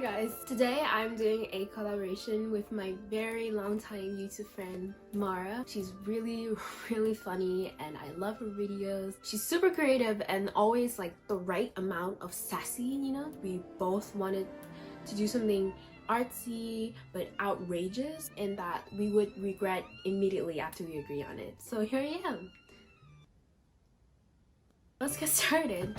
guys, today I'm doing a collaboration with my very long time YouTube friend Maare. She's really funny and I love her videos. She's super creative and always like the right amount of sassy, you know? We both wanted to do something artsy but outrageous and that we would regret immediately after we agree on it. So here I am. Let's get started.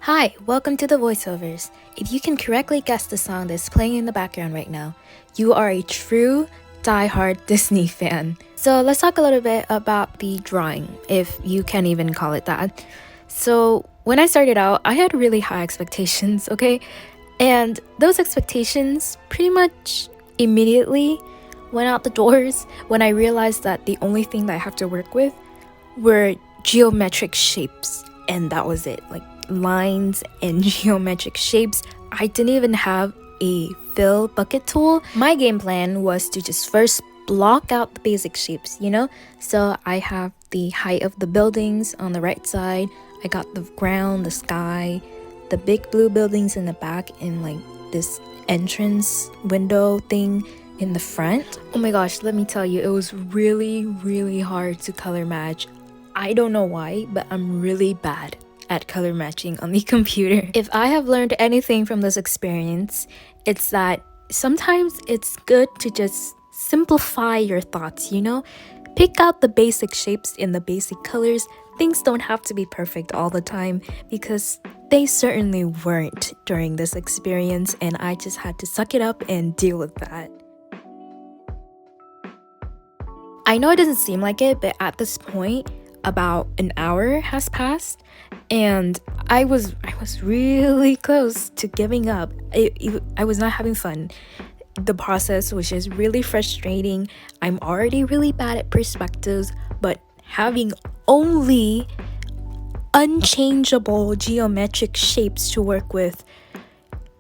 Hi, welcome to the voiceovers. If you can correctly guess the song that's playing in the background right now, you are a true die-hard Disney fan. So let's talk a little bit about the drawing, if you can even call it that. So when I started out, I had really high expectations, okay? And those expectations pretty much immediately went out the doors when I realized that the only thing that I have to work with were geometric shapes, and that was it. Like lines and geometric shapes. I didn't even have a fill bucket tool. My game plan was to just first block out the basic shapes, you know? So I have the height of the buildings on the right side. I got the ground, the sky, the big blue buildings in the back, and like this entrance window thing in the front. Oh my gosh, let me tell you, it was really hard to color match. I don't know why, but I'm really bad at color matching on the computer. If I have learned anything from this experience, it's that sometimes it's good to just simplify your thoughts, you know? Pick out the basic shapes in the basic colors. Things don't have to be perfect all the time because they certainly weren't during this experience, and I just had to suck it up and deal with that. I know it doesn't seem like it, but at this point, about an hour has passed and I was really close to giving up. I was not having fun. The process was just really frustrating. I'm already really bad at perspectives, but having only unchangeable geometric shapes to work with,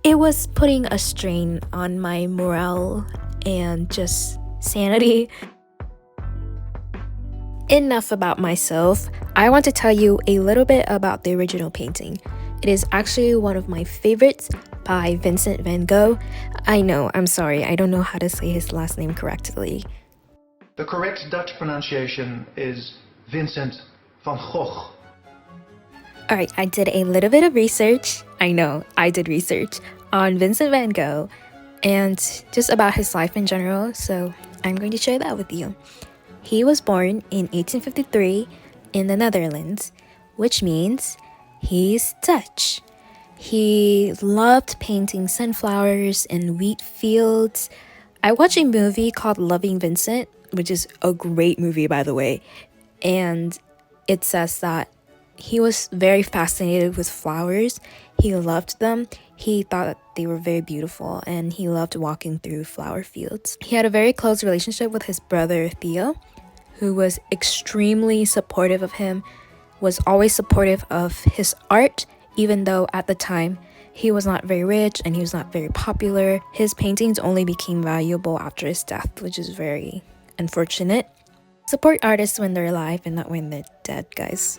it was putting a strain on my morale and just sanity. Enough about myself. I want to tell you a little bit about the original painting. It is actually one of my favorites by Vincent Van Gogh. I know, I'm sorry, I don't know how to say his last name correctly. The correct Dutch pronunciation is Vincent Van Gogh. Alright, I did a little bit of research. I know, I did research on Vincent Van Gogh and just about his life in general, so I'm going to share that with you. He was born in 1853 in the Netherlands, which means he's Dutch. He loved painting sunflowers and wheat fields. I watched a movie called Loving Vincent, which is a great movie, by the way, and it says that he was very fascinated with flowers. He loved them. He thought that they were very beautiful, and he loved walking through flower fields. He had a very close relationship with his brother Theo, who was extremely supportive of him, was always supportive of his art, even though at the time he was not very rich and he was not very popular. His paintings only became valuable after his death, which is very unfortunate. Support artists when they're alive and not when they're dead, guys.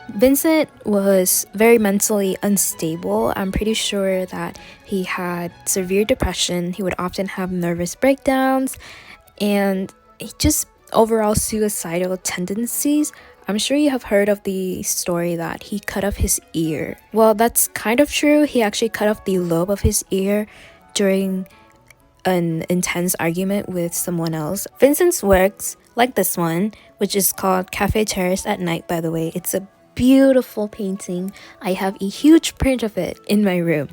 Vincent was very mentally unstable. I'm pretty sure that he had severe depression. He would often have nervous breakdowns and just overall suicidal tendencies. I'm sure you have heard of the story that he cut off his ear. Well, that's kind of true. He actually cut off the lobe of his ear during an intense argument with someone else. Vincent's works, like this one, which is called Cafe Terrace at Night, by the way, it's a beautiful painting. I have a huge print of it in my room.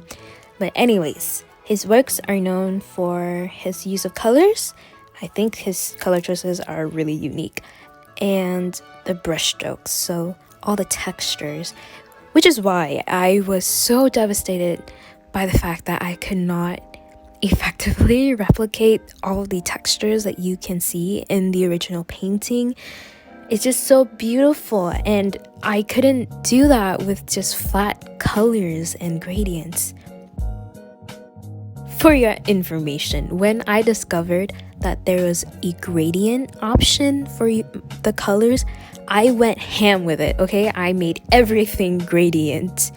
But anyways, his works are known for his use of colors. I think his color choices are really unique. And the brush strokes, so all the textures. Which is why I was so devastated by the fact that I could not effectively replicate all of the textures that you can see in the original painting. It's just so beautiful, and I couldn't do that with just flat colors and gradients. For your information, when I discovered that there was a gradient option for the colors, I went ham with it, okay? I made everything gradient.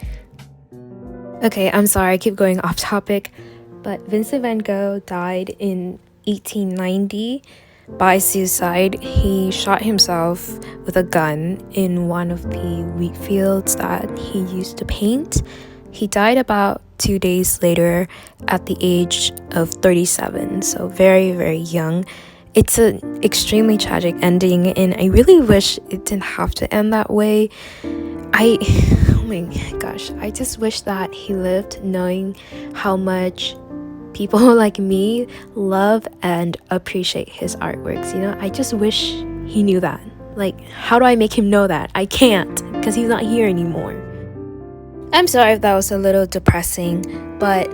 Okay, I'm sorry, I keep going off topic, but Vincent Van Gogh died in 1890 by suicide. He shot himself with a gun in one of the wheat fields that he used to paint. He died about 2 days later at the age of 37, so very, very young. It's an extremely tragic ending, and I really wish it didn't have to end that way. Oh my gosh, I just wish that he lived knowing how much people like me love and appreciate his artworks, you know? I just wish he knew that. Like, how do I make him know that? I can't, because he's not here anymore. I'm sorry if that was a little depressing, but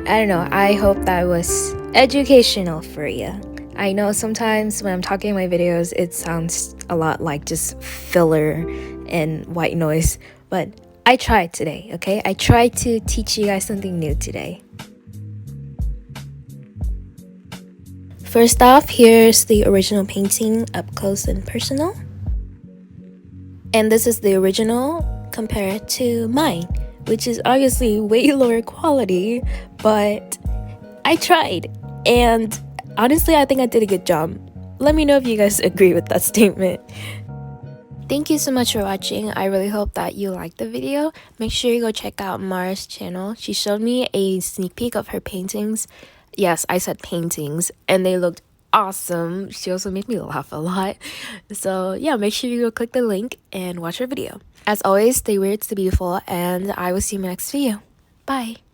I don't know, I hope that was educational for you. I know sometimes when I'm talking in my videos, it sounds a lot like just filler and white noise, but I tried today, okay? I tried to teach you guys something new today. First off, here's the original painting up close and personal. And this is the original compared to mine, which is obviously way lower quality, but I tried. And honestly, I think I did a good job. Let me know if you guys agree with that statement. Thank you so much for watching. I really hope that you liked the video. Make sure you go check out Maare's channel. She showed me a sneak peek of her paintings. Yes, I said paintings, and they looked awesome. She also made me laugh a lot. So yeah, make sure you go click the link and watch her video. As always, stay weird, stay beautiful, and I will see you in my next video. Bye!